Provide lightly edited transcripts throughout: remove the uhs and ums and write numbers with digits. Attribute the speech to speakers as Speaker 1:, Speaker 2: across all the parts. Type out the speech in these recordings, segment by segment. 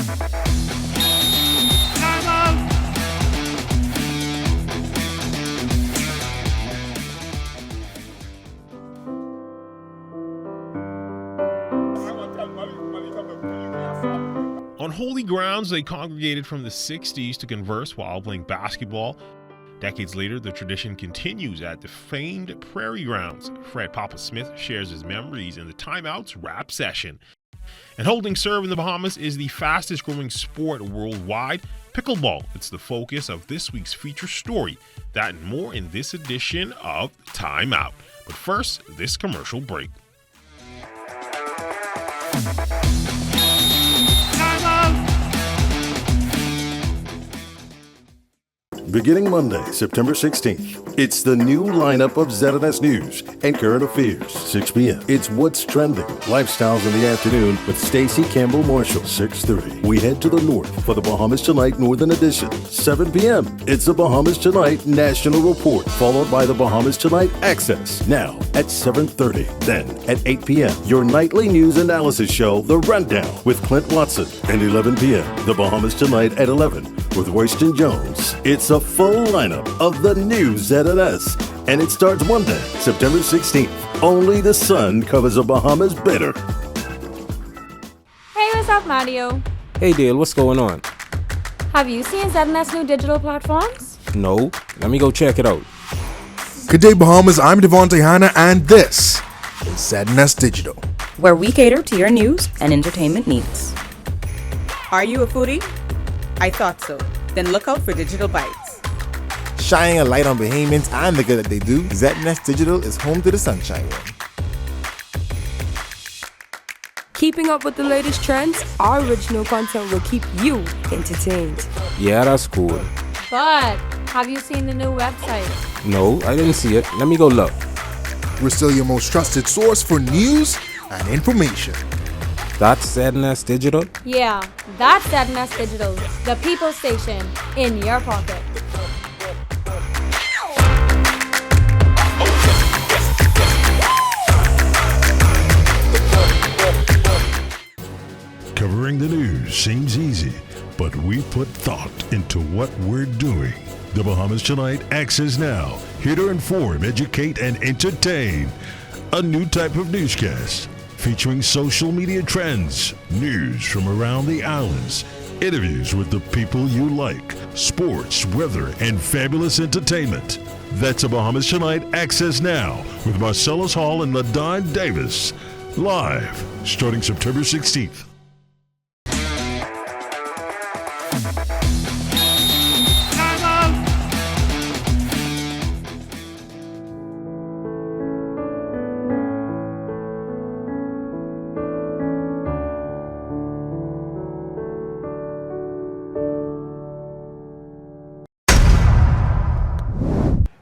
Speaker 1: On holy grounds, they congregated from the 60s to converse while playing basketball. Decades later, the tradition continues at the famed Prairie Grounds. Fred Papa Smith shares his memories in the Timeout's rap session. And holding serve in the Bahamas is the fastest growing sport worldwide, pickleball. It's the focus of this week's feature story. That and more in this edition of Timeout. But first, this commercial break.
Speaker 2: Beginning Monday, September 16th, it's the new lineup of ZNS News and Current Affairs. 6 p.m. It's What's Trending, Lifestyles in the Afternoon with Stacey Campbell Marshall. 6:30. We head to the north for the Bahamas Tonight Northern Edition. 7 p.m. It's the Bahamas Tonight National Report, followed by the Bahamas Tonight Access. Now at 7:30. Then at 8 p.m., your nightly news analysis show, The Rundown with Clint Watson. And 11 p.m., the Bahamas Tonight at 11 with Royston Jones. It's a full lineup of the new ZNS, and it starts Monday, September 16th. Only the sun covers the Bahamas better.
Speaker 3: Hey, what's up, Mario?
Speaker 4: Hey, Dale, what's going on?
Speaker 3: Have you seen ZNS new digital platforms?
Speaker 4: No. Let me go check it out.
Speaker 5: Good day, Bahamas. I'm Devontae Hanna, and this is ZNS Digital,
Speaker 6: where we cater to your news and entertainment needs.
Speaker 7: Are you a foodie? I thought so. Then look out for Digital Bites.
Speaker 8: Shining a light on Bahamians and the good that they do, ZNS Digital is home to the sunshine one.
Speaker 9: Keeping up with the latest trends, our original content will keep you entertained.
Speaker 4: Yeah, that's cool.
Speaker 3: But have you seen the new website?
Speaker 4: No, I didn't see it. Let me go look.
Speaker 5: We're still your most trusted source for news and information.
Speaker 4: That's ZNS Digital?
Speaker 3: Yeah, that's ZNS Digital, the people station in your pocket.
Speaker 10: Covering the news seems easy, but we put thought into what we're doing. The Bahamas Tonight Access Now, here to inform, educate, and entertain. A new type of newscast featuring social media trends, news from around the islands, interviews with the people you like, sports, weather, and fabulous entertainment. That's a Bahamas Tonight Access Now with Marcellus Hall and LaDon Davis. Live, starting September 16th.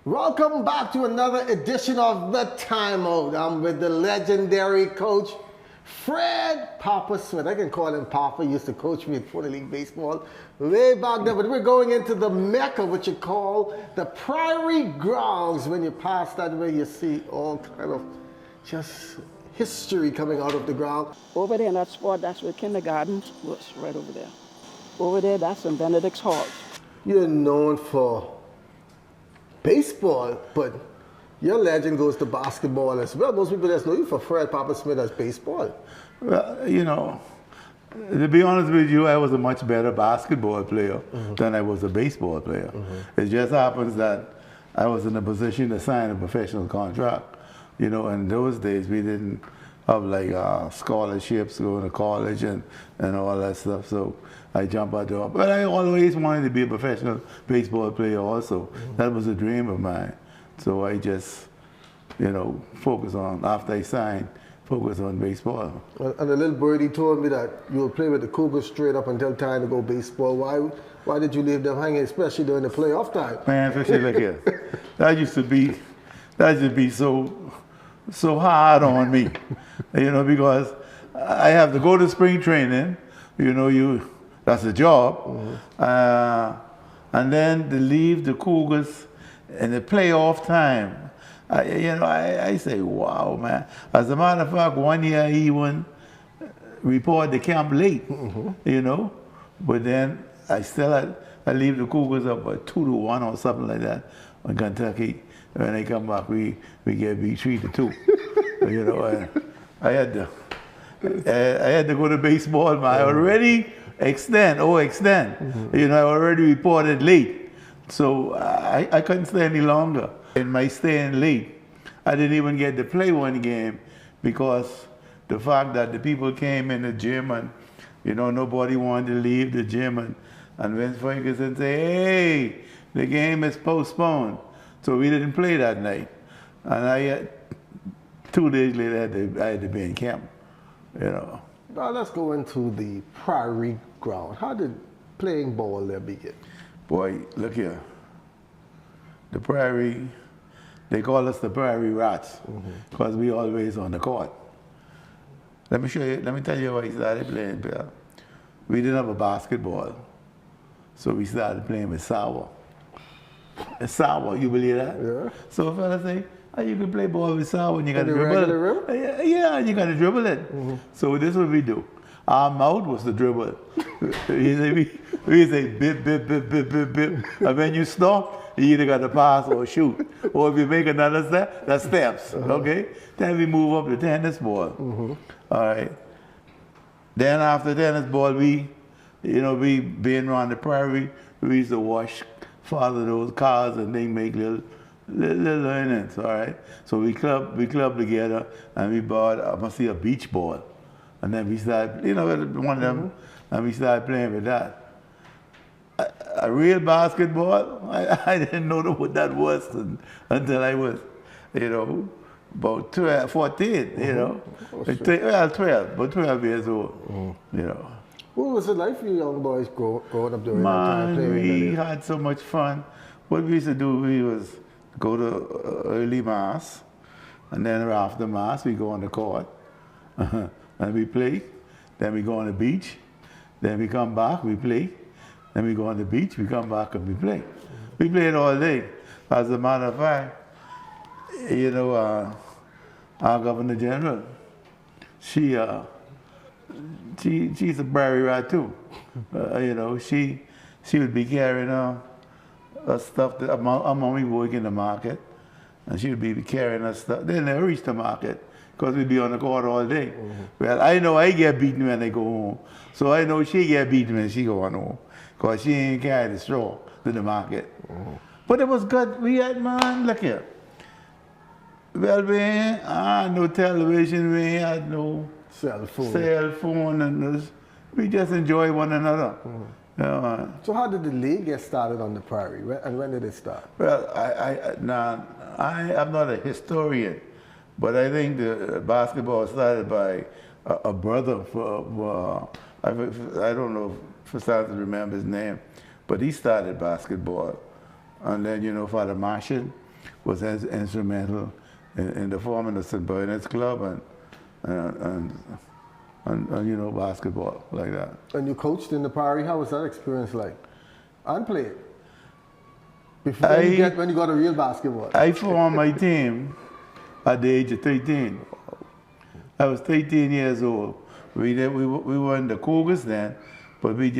Speaker 11: Welcome back to another edition of The Timeout. I'm with the legendary coach, Fred Papa Smith. I can call him Papa. He used to coach me at Florida League Baseball way back then. But we're going into the Mecca, what you call the Prairie Grounds. When you pass that way, you see all kind of just history coming out of the ground.
Speaker 12: Over there in that spot, that's where kindergarten was, right over there. Over there, that's in Benedict's Hall.
Speaker 11: You're known for baseball, but your legend goes to basketball as well. Most people just know you for Fred Papa Smith as baseball.
Speaker 13: Well, you know, to be honest with you, I was a much better basketball player than I was a baseball player. It just happens that I was in a position to sign a professional contract. You know, in those days, we didn't have like scholarships, going to college and all that stuff. So I jumped out there. But I always wanted to be a professional baseball player also. That was a dream of mine. So I just, you know, focus on, after I signed, focus on baseball.
Speaker 11: And the little birdie told me that you would play with the Cougars straight up until time to go baseball. Why did you leave them hanging, especially during the playoff time?
Speaker 13: Man, especially like this. That used to be so hard on me, you know, because I have to go to spring training, you know, that's a job, and then to leave the Cougars in the playoff time. I say, wow, man. As a matter of fact, one year I even reported the camp late, you know, But then I leave the Cougars up 2-1 or something like that in Kentucky. When they come back, we get beat 3-2. You know, I had to go to baseball. I already extend. You know, I already reported late. So I couldn't stay any longer. In my staying late, I didn't even get to play one game because the fact that the people came in the gym and, you know, nobody wanted to leave the gym and Vince Ferguson said, hey, the game is postponed. So we didn't play that night. And 2 days later, I had to be in camp, you know.
Speaker 11: Now let's go into the Prairie ground. How did playing ball there begin?
Speaker 13: Boy, look here. The Prairie, they call us the Prairie Rats because we always on the court. Let me tell you how I started playing, Bill. We didn't have a basketball, so we started playing with sour. Sour, you believe that?
Speaker 11: Yeah.
Speaker 13: So a fella say, oh, you can play ball with sour and you got to dribble it. Yeah, and you got to dribble it. So this is what we do. Our mouth was the dribble. we say bip, bip, bip, bip, bip, bip. And when you stop, you either got to pass or shoot. Or if you make another step, that's steps, okay? Then we move up to tennis ball. All right. Then after tennis ball, we being around the Prairie, we used to father those cars and they make little innings, all right? So we club together and we bought, a beach ball. And then we started, one of them, and we started playing with that. A real basketball, I didn't know what that was until I was, about 12, 14, 12 years old,
Speaker 11: What was it like for you young boys growing up during that time?
Speaker 13: Man, we had so much fun. What we used to do, we was go to early mass, and then after mass, we go on the court, and we play. Then we go on the beach. Then we come back, we play. Then we go on the beach, we come back and we play. We played all day. As a matter of fact, our Governor General, she's a Prairie Rat too. She would be carrying her stuff. Her mommy work in the market, and she would be carrying her stuff. They never reach the market because we'd be on the court all day. Well, I know I get beaten when I go home, so I know she get beaten when she go on home because she ain't carry the straw to the market. But it was good. We had, man, look here. Well, we had no television, we had no cell phone, and we just enjoy one another.
Speaker 11: So how did the league get started on the Prairie, and when did it start?
Speaker 13: Well, I'm not a historian, but I think the basketball started by a brother. I don't know if I start to remember his name, but he started basketball, and then Father Martian was instrumental in the forming of St. Bernard's Club and basketball like that.
Speaker 11: And you coached in the Prairie. How was that experience like? And played when you got a real basketball.
Speaker 13: I formed my team at the age of 13. I was 13 years old. We were in the Cougars then, but we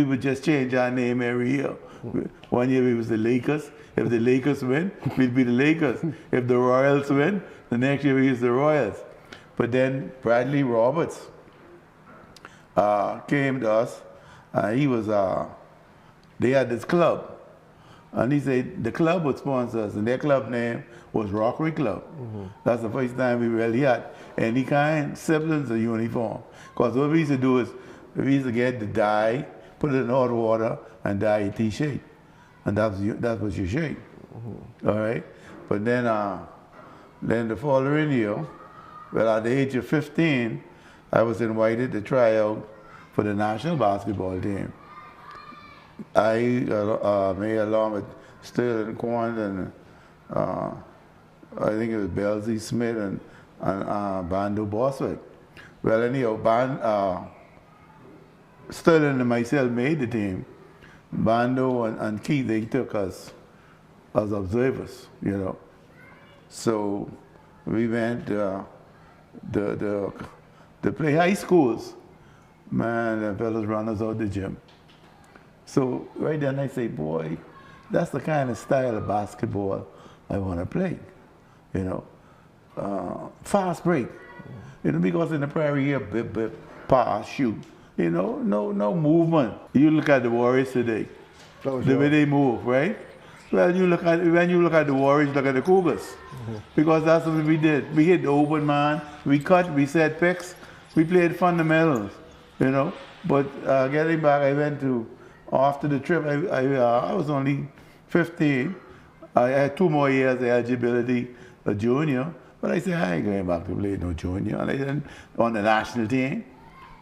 Speaker 13: would just change our name every year. One year we was the Lakers. If the Lakers win, we'd be the Lakers. If the Royals win, the next year we was the Royals. But then Bradley Roberts came to us. He was, they had this club. And he said the club would sponsor us, and their club name was Rockery Club. That's the first time we really had any kind siblings or uniform. Because what we used to do is, we used to get the dye, put it in hot water, and dye a T-shirt. And that was your shirt. All right? But then the following year, well, at the age of 15, I was invited to try out for the national basketball team. I made along with Sterling Quan and I think it was Belzy Smith and Bando Boswick. Well, anyhow, Sterling and myself made the team. Bando and Keith, they took us as observers, So we went to play high schools. man, the fellas run us out the gym. So right then I say, boy, that's the kind of style of basketball I want to play, you know. Fast break, you know, because in the prairie here, bip, bip, pass, shoot, you know, no movement. You look at the Warriors today, the way they move, right? Well, when you look at the Warriors, look at the Cougars, because that's what we did. We hit the open man, we cut, we set picks, we played fundamentals, you know. But getting back, I went to, after the trip, I was only 15. I had 2 more years of eligibility, a junior, but I said, I ain't going back to play no junior, and I didn't on the national team.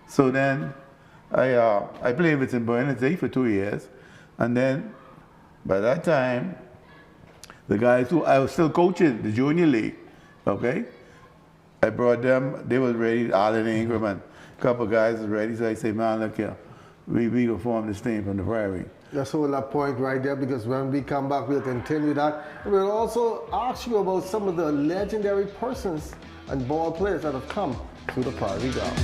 Speaker 13: So then I played with St. Bernard for 2 years, and then by that time, the guys who I was still coaching the junior league, okay? I brought them, they were ready, Allen Ingram and a couple of guys was ready, so I said, man, look here, we gonna form this team from the prairie.
Speaker 11: Let's hold that point right there, because when we come back, we'll continue that. And we'll also ask you about some of the legendary persons and ball players that have come to the prairie ground.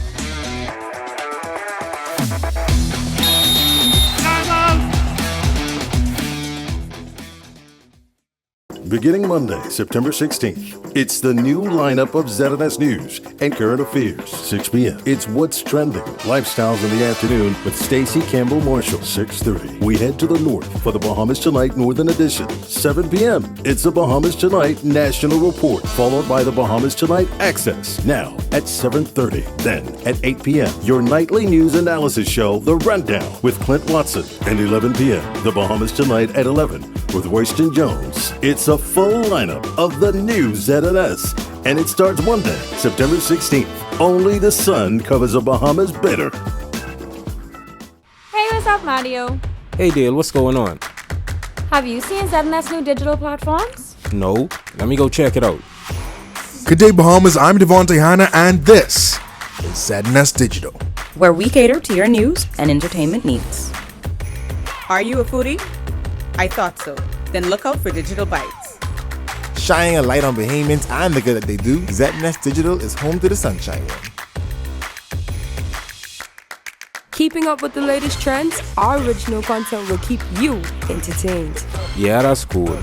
Speaker 2: Beginning Monday, September 16th, it's the new lineup of ZNS News and Current Affairs. 6 p.m. It's What's Trending, Lifestyles in the Afternoon with Stacey Campbell Marshall. 6:30. We head to the north for the Bahamas Tonight Northern Edition. 7 p.m. It's the Bahamas Tonight National Report, followed by the Bahamas Tonight Access. Now at 7:30. Then at 8 p.m., your nightly news analysis show, The Rundown, with Clint Watson. And 11 p.m., the Bahamas Tonight at 11 with Royston Jones. It's a full lineup of the new ZNS, and it starts Monday, September 16th. Only the sun covers the Bahamas better.
Speaker 3: Hey, what's up, Mario?
Speaker 4: Hey Dale, what's going on?
Speaker 3: Have you seen ZNS new digital platforms?
Speaker 4: No, let me go check it out.
Speaker 5: Good day, Bahamas. I'm Devontae Hanna, and this is ZNS Digital,
Speaker 6: where we cater to your news and entertainment needs.
Speaker 7: Are you a foodie? I thought so. Then look out for Digital Bites.
Speaker 8: Shining a light on Bahamians and the good that they do, ZNS Digital is home to the sunshine.
Speaker 9: Keeping up with the latest trends, our original content will keep you entertained.
Speaker 4: Yeah, that's cool.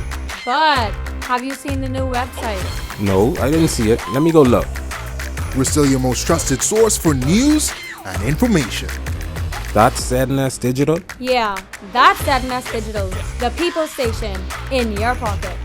Speaker 3: But have you seen the new website?
Speaker 4: No, I didn't see it. Let me go look.
Speaker 5: We're still your most trusted source for news and information.
Speaker 4: That's ZNS Digital?
Speaker 3: Yeah, that's ZNS Digital, the people station in your pocket.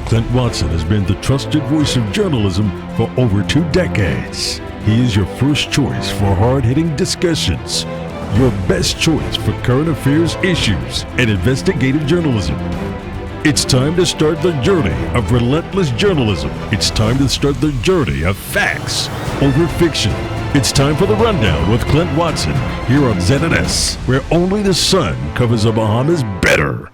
Speaker 10: Clint Watson has been the trusted voice of journalism for over 2 decades. He is your first choice for hard-hitting discussions, your best choice for current affairs issues and investigative journalism. It's time to start the journey of relentless journalism. It's time to start the journey of facts over fiction. It's time for The Rundown with Clint Watson here on ZNS, where only the sun covers the Bahamas better.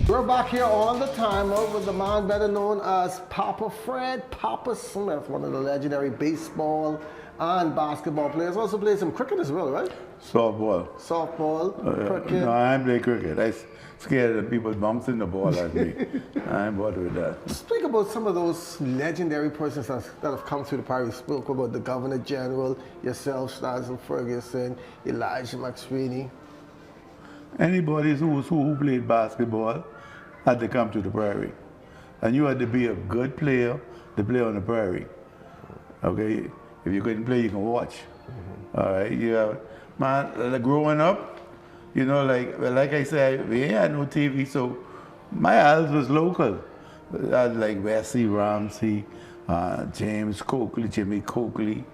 Speaker 11: We're back here on the Timeout with the man better known as Papa Fred Papa Smith, one of the legendary baseball and basketball players. Also plays some cricket as well, right?
Speaker 13: Softball.
Speaker 11: Cricket.
Speaker 13: No, I ain't play cricket. I'm scared that people bouncing the ball at me. I ain't bothered with that.
Speaker 11: Speak about some of those legendary persons that have come through the party. We spoke about the Governor General, yourself, Stassen Ferguson, Elijah McSweeney.
Speaker 13: Anybody who played basketball had to come to the prairie. And you had to be a good player to play on the prairie. Okay? If you couldn't play, you can watch. All right? Yeah. Man, like growing up, you know, like I said, we ain't had no TV, so my idols was local. I had like Wesley Ramsey, James Coakley, Jimmy Coakley,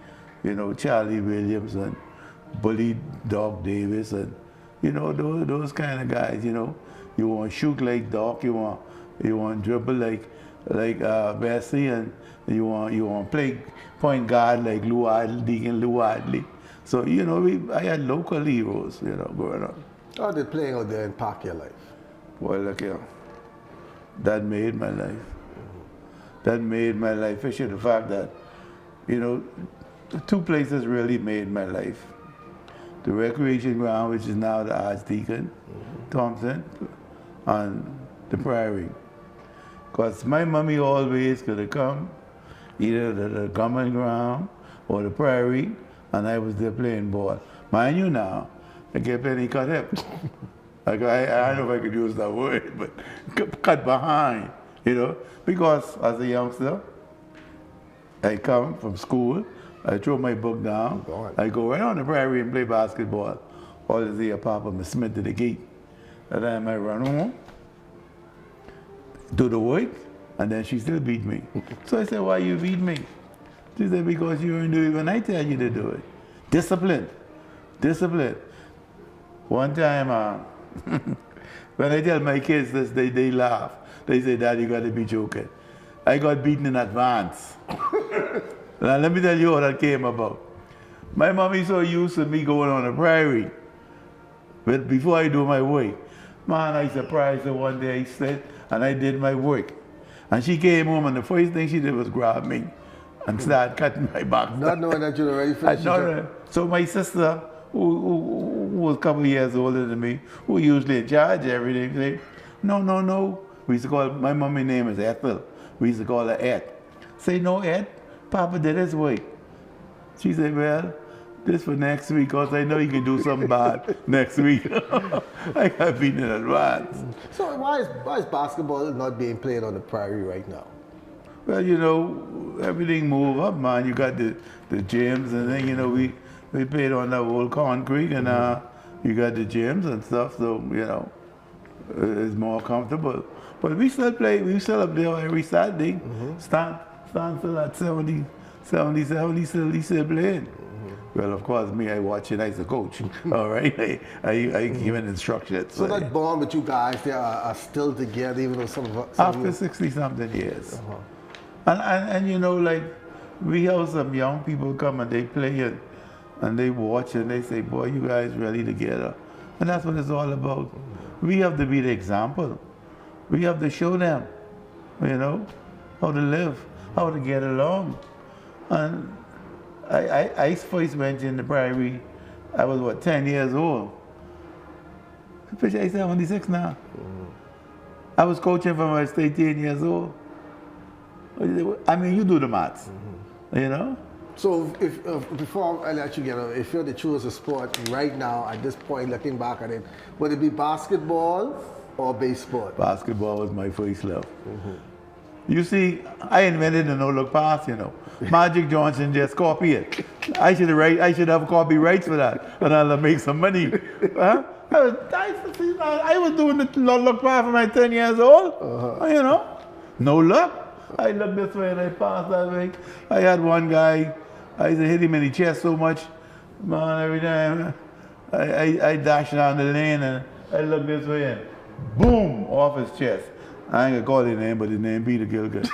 Speaker 13: you know, Charlie Williams, and Bully Doc Davis, and you know, those kind of guys, you know. You want to shoot like Doc, you want to dribble like Wesley, and you want to play point guard like Deacon Lou Adley. So, you know, I had local heroes, you know, growing up.
Speaker 11: How did playing out there impact your life?
Speaker 13: Well, look here, that made my life. that made my life. Especially the fact that, the two places really made my life. The recreation ground, which is now the Archdeacon Thompson, and the Prairie. Because my mommy always could have come either to the common ground or the Prairie, and I was there playing ball. Mind you now, I get penny cut hip. Like I don't know if I could use that word, but cut behind, because as a youngster, I come from school, I throw my book down, I go right on the Prairie and play basketball. All the day, Papa me Smith to the gate. And then I run home, do the work, and then she still beat me. So I said, why you beat me? She said, because you didn't do it when I tell you to do it. Discipline. One time, when I tell my kids this, they laugh. They say, Dad, you got to be joking. I got beaten in advance. Now let me tell you how that came about. My mommy so used to me going on the Prairie, but before I do my work, man, I surprised her one day. I said, and I did my work. And she came home, and the first thing she did was grab me and start cutting my back.
Speaker 11: Not knowing that you'd already finished.
Speaker 13: So my sister, who was a couple of years older than me, who usually in charge of everything, said, no. We used to call, my mommy name is Ethel. We used to call her Ed. Say, no, Ed, Papa did his work. She said, well, this for next week, because I know you can do something bad next week. I got beaten in advance.
Speaker 11: So why is basketball not being played on the Prairie right now?
Speaker 13: Well, everything moved up, man. You got the gyms, and then, we played on that old concrete, and you got the gyms and stuff, so, it's more comfortable. But we still play, we still up there every Saturday. Stand still at 70, still playing. Well, of course, me, I watch it as a coach. All right, I give an instructions.
Speaker 11: So that bond with you guys, they are still together, even though some
Speaker 13: after 60-something years. And like, we have some young people come and they play it, and they watch and they say, boy, you guys really together. And that's what it's all about. We have to be the example. We have to show them, how to live, how to get along. And I first went in the Prairie, I was 10 years old. I'm 76 now. I was coaching from I was 18 years old. I mean, you do the maths,
Speaker 11: So if before I let you get on, if you had to choose a sport right now, at this point, looking back at it, would it be basketball or baseball?
Speaker 13: Basketball was my first love. You see, I invented the no-look pass, Magic Johnson just copied it. I should have copyrights for that, and I'll make some money. Huh? I was doing the no-look pass when I was 10 years old, No look. I look this way and I pass that way. I had one guy, I used to hit him in the chest so much, man, every time I dash down the lane and I look this way and boom, off his chest. I ain't gonna call his name, but his name Peter Gilgit.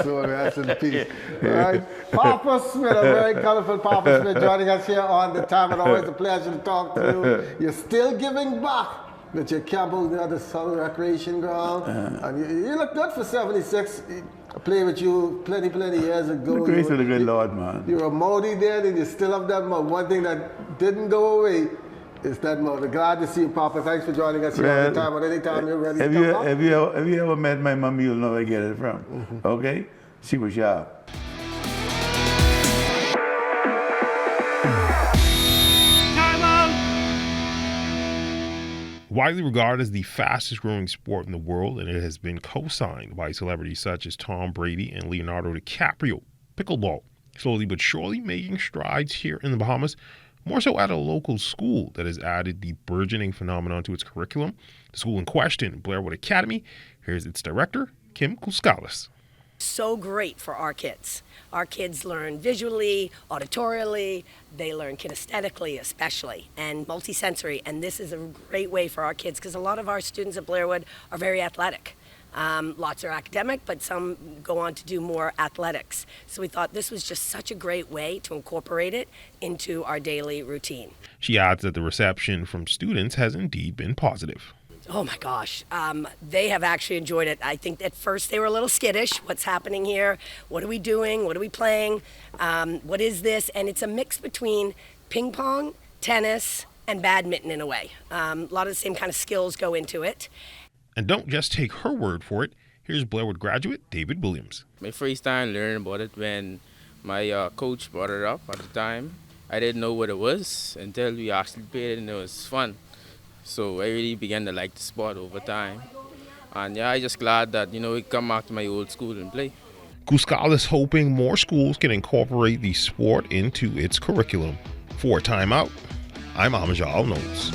Speaker 11: So rest in peace. All right. Papa Smith, a very colorful Papa Smith joining us here on The Time. It's always a pleasure to talk to you. You're still giving back with your Campbell there at the Southern Recreation Ground. And you look good for 76. I played with you plenty years ago.
Speaker 13: The grace of the good Lord, man.
Speaker 11: You're a Maudie then, and you still have that mode. One thing that didn't go away is that mode. Glad to see you, Papa. Thanks for joining us here all the time. At any time you're ready to come up.
Speaker 13: Have you ever met my mom? You'll know where I get it from. Okay? She was sharp.
Speaker 1: Widely regarded as the fastest growing sport in the world, and it has been co-signed by celebrities such as Tom Brady and Leonardo DiCaprio, pickleball, slowly but surely making strides here in the Bahamas, more so at a local school that has added the burgeoning phenomenon to its curriculum. The school in question, Blairwood Academy. Here's its director, Kim Kuskalis.
Speaker 14: So great for our kids. Our kids learn visually, auditorially, they learn kinesthetically especially, and multisensory, and this is a great way for our kids because a lot of our students at Blairwood are very athletic. Lots are academic, but some go on to do more athletics. So we thought this was just such a great way to incorporate it into our daily routine.
Speaker 1: She adds that the reception from students has indeed been positive.
Speaker 14: Oh my gosh, they have actually enjoyed it. I think at first they were a little skittish. What's happening here? What are we doing? What are we playing? What is this? And it's a mix between ping pong, tennis, and badminton in a way. A lot of the same kind of skills go into it.
Speaker 1: And don't just take her word for it. Here's Blairwood graduate David Williams.
Speaker 15: My first time learning about it when my coach brought it up at the time. I didn't know what it was until we actually played it, and it was fun. So I really began to like the sport over time. And yeah, I'm just glad that, we come back to my old school and play.
Speaker 1: Cuscal is hoping more schools can incorporate the sport into its curriculum. For Timeout, I'm Amajal Knowles.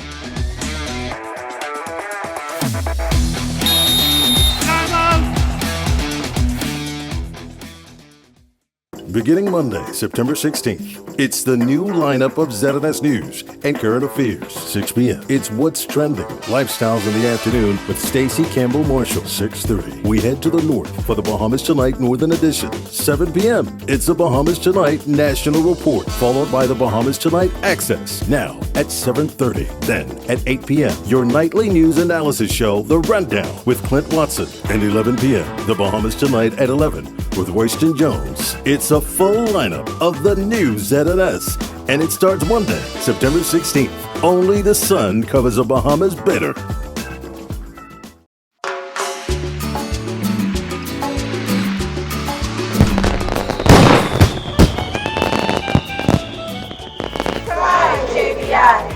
Speaker 2: Beginning Monday, September 16th, it's the new lineup of ZNS News and Current Affairs, 6 p.m. It's What's Trending, Lifestyles in the Afternoon with Stacey Campbell Marshall, 6:30. We head to the north for the Bahamas Tonight Northern Edition, 7 p.m. It's the Bahamas Tonight National Report, followed by the Bahamas Tonight Access, now at 7:30. Then, at 8 p.m., your nightly news analysis show, The Rundown, with Clint Watson, and 11 p.m., the Bahamas Tonight at 11 with Royston Jones. It's a full lineup of the new ZNS, and it starts Monday, September 16th. Only the sun covers the Bahamas better.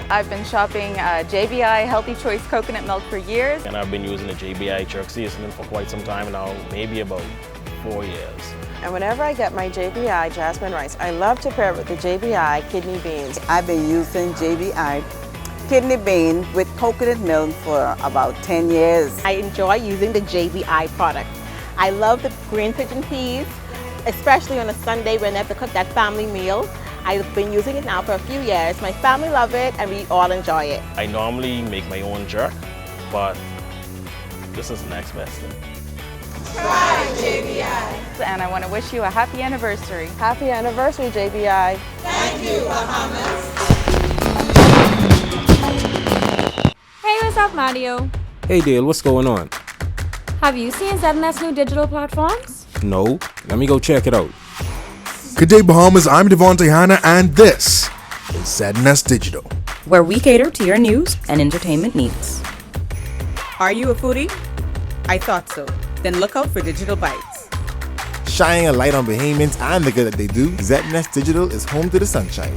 Speaker 16: I've been shopping JBI Healthy Choice Coconut Milk for years.
Speaker 17: And I've been using the JBI jerk seasoning for quite some time now, maybe about 4 years.
Speaker 18: And whenever I get my JBI jasmine rice, I love to pair it with the JBI kidney beans.
Speaker 19: I've been using JBI kidney bean with coconut milk for about 10 years.
Speaker 20: I enjoy using the JBI product. I love the green pigeon peas, especially on a Sunday when I have to cook that family meal. I've been using it now for a few years. My family love it and we all enjoy it.
Speaker 17: I normally make my own jerk, but this is the next best thing.
Speaker 16: Try JBI. And I want to wish you a happy anniversary.
Speaker 18: Happy anniversary, JBI.
Speaker 16: Thank you, Bahamas.
Speaker 3: Hey, what's up, Mario?
Speaker 4: Hey, Dale, what's going on?
Speaker 3: Have you seen ZNS new digital platforms?
Speaker 4: No. Let me go check it out.
Speaker 5: Good day, Bahamas. I'm Devontae Hanna, and this is ZNS Digital,
Speaker 6: where we cater to your news and entertainment needs.
Speaker 7: Are you a foodie? I thought so. Then look out for Digital Bites.
Speaker 8: Shining a light on Bahamians and the good that they do, ZNS Digital is home to the sunshine.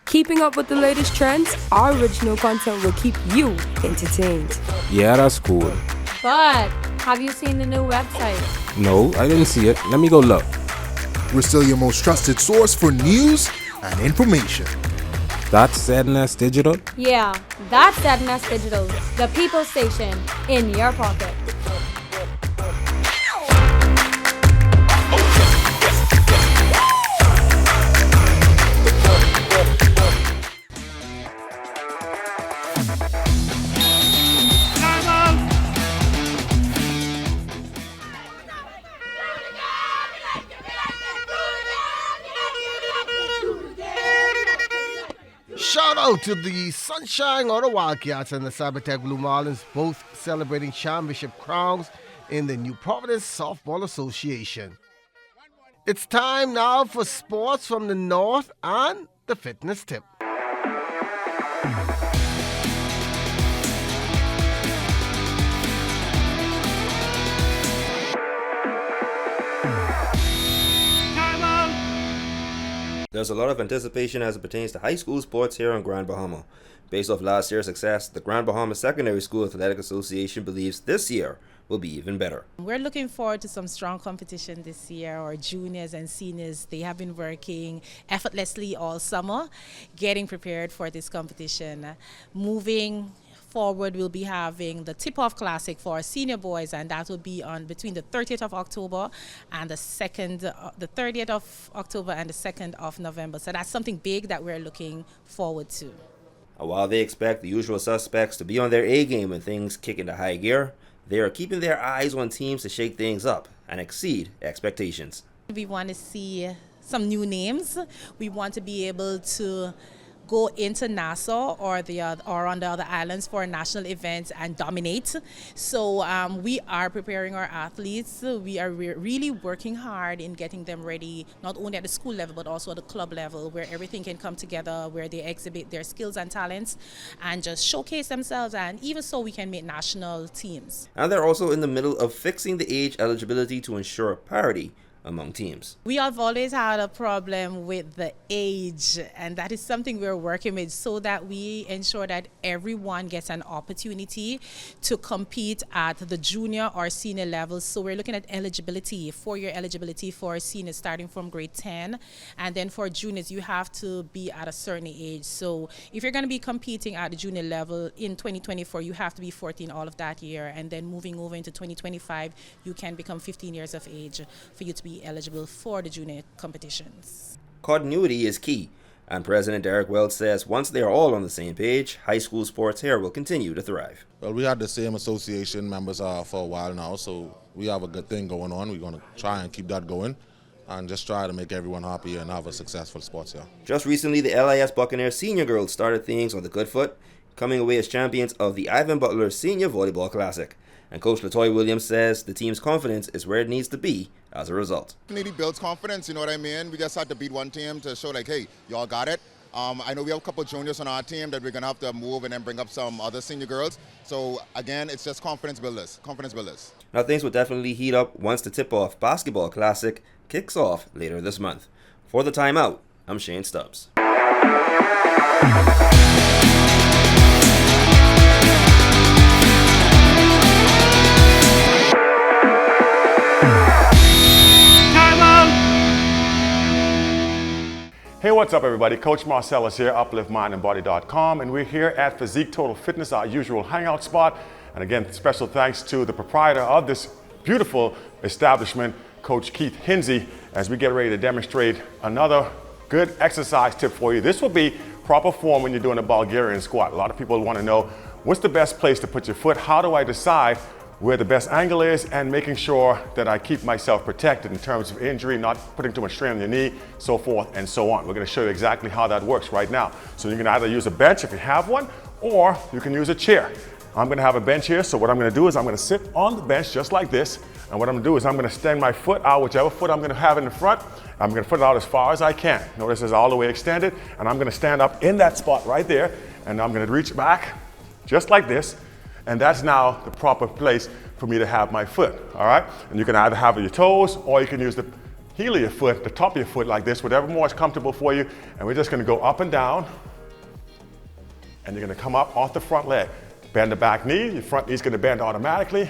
Speaker 9: Keeping up with the latest trends, our original content will keep you entertained.
Speaker 4: Yeah, that's cool.
Speaker 3: But have you seen the new website?
Speaker 4: No, I didn't see it. Let me go look.
Speaker 5: We're still your most trusted source for news and information.
Speaker 4: That's ZNS Digital?
Speaker 3: Yeah, that's ZNS Digital, the people station in your pocket.
Speaker 11: Shout out to the Sunshine Auto Wildcats and the Cybertech Blue Marlins, both celebrating championship crowns in the New Providence Softball Association. It's time now for sports from the North and the fitness tip.
Speaker 21: There's a lot of anticipation as it pertains to high school sports here in Grand Bahama. Based off last year's success, the Grand Bahama Secondary School Athletic Association believes this year will be even better.
Speaker 22: We're looking forward to some strong competition this year. Our juniors and seniors, they have been working effortlessly all summer, getting prepared for this competition. Moving forward, we'll be having the tip-off classic for our senior boys, and that will be on between the 30th of October and the 30th of October and the 2nd of November. So that's something big that we're looking forward to.
Speaker 21: While they expect the usual suspects to be on their A game when things kick into high gear, they are keeping their eyes on teams to shake things up and exceed expectations.
Speaker 22: We want to see some new names. We want to be able to go into Nassau or on the other islands for national events and dominate. So we are preparing our athletes. We are really working hard in getting them ready, not only at the school level, but also at the club level, where everything can come together, where they exhibit their skills and talents and just showcase themselves, and even so we can make national teams.
Speaker 21: And they're also in the middle of fixing the age eligibility to ensure parity among teams.
Speaker 22: We have always had a problem with the age, and that is something we're working with so that we ensure that everyone gets an opportunity to compete at the junior or senior levels. So we're looking at eligibility, 4-year eligibility for seniors starting from grade 10, and then for juniors you have to be at a certain age. So if you're going to be competing at the junior level in 2024, you have to be 14 all of that year, and then moving over into 2025 you can become 15 years of age for you to be eligible for the junior competitions.
Speaker 21: Continuity is key, and President Derek Welch says once they are all on the same page, high school sports here will continue to thrive.
Speaker 10: Well, we had the same association members for a while now, so we have a good thing going on. We're going to try and keep that going and just try to make everyone happy and have a successful sports here.
Speaker 21: Just recently, the LIS Buccaneers senior girls started things on the good foot, coming away as champions of the Ivan Butler Senior Volleyball Classic. And Coach LaToya Williams says the team's confidence is where it needs to be as a result.
Speaker 12: It builds confidence, you know what I mean? We just had to beat one team to show like, hey, y'all got it. I know we have a couple juniors on our team that we're going to have to move and then bring up some other senior girls. So again, it's just confidence builders.
Speaker 21: Now things will definitely heat up once the Tip-Off Basketball Classic kicks off later this month. For the Timeout, I'm Shane Stubbs.
Speaker 23: Hey, what's up everybody? Coach Marcellus here, upliftmindandbody.com, and we're here at Physique Total Fitness, our usual hangout spot. And again, special thanks to the proprietor of this beautiful establishment, Coach Keith Hinsey, as we get ready to demonstrate another good exercise tip for you. This will be proper form when you're doing a Bulgarian squat. A lot of people want to know, what's the best place to put your foot? How do I decide where the best angle is, and making sure that I keep myself protected in terms of injury, not putting too much strain on your knee, so forth and so on. We're going to show you exactly how that works right now. So you can either use a bench if you have one, or you can use a chair. I'm going to have a bench here, so what I'm going to do is I'm going to sit on the bench just like this, and what I'm going to do is I'm going to extend my foot out, whichever foot I'm going to have in the front. I'm going to put it out as far as I can. Notice it's all the way extended, and I'm going to stand up in that spot right there, and I'm going to reach back just like this. And that's now the proper place for me to have my foot, all right? And you can either have your toes, or you can use the heel of your foot, the top of your foot like this, whatever more is comfortable for you. And we're just gonna go up and down, and you're gonna come up off the front leg. Bend the back knee, your front knee's gonna bend automatically.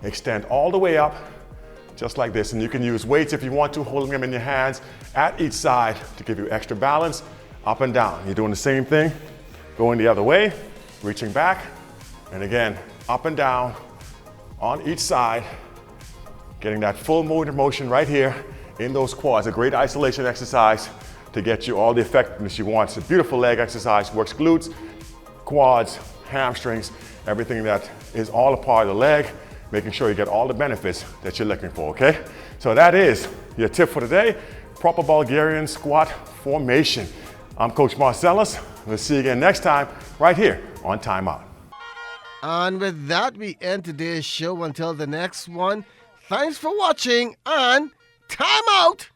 Speaker 23: Extend all the way up, just like this. And you can use weights if you want to, holding them in your hands at each side to give you extra balance, up and down. You're doing the same thing, going the other way, reaching back, and again, up and down on each side, getting that full motion right here in those quads. A great isolation exercise to get you all the effectiveness you want. It's a beautiful leg exercise, works glutes, quads, hamstrings, everything that is all a part of the leg, making sure you get all the benefits that you're looking for, okay? So that is your tip for today, proper Bulgarian squat formation. I'm Coach Marcellus. We'll see you again next time right here on Timeout.
Speaker 11: And with that, we end today's show. Until the next one, thanks for watching and time out!